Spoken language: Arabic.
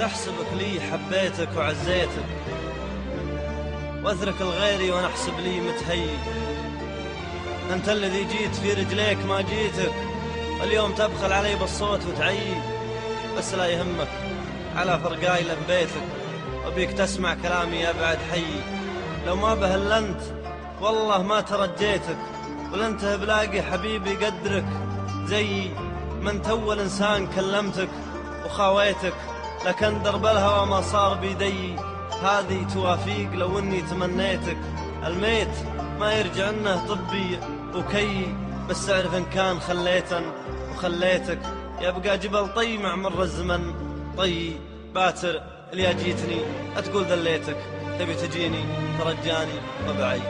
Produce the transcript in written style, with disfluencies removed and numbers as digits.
تحسبك لي حبيتك وعزيتك، واترك الغيري وانا احسب لي متهيي. انت الذي جيت في رجليك ما جيتك، اليوم تبخل علي بالصوت وتعيي. بس لا يهمك على فرقاي لبيتك، وبيك تسمع كلامي يا بعد حي. لو ما بهلنت والله ما ترجيتك، ولنته بلاقي حبيبي قدرك زي ما انت اول انسان كلمتك وخاويتك. لكن درب الهوى ما صار بيدي، هذه توافيق لو اني تمنيتك. الميت ما يرجع انه طبي وكي، بس اعرف ان كان خليتن وخليتك. يبقى جبل طي مع مر الزمن طي باتر. اللي جيتني اتقول دليتك، تبي تجيني ترجاني وبعي.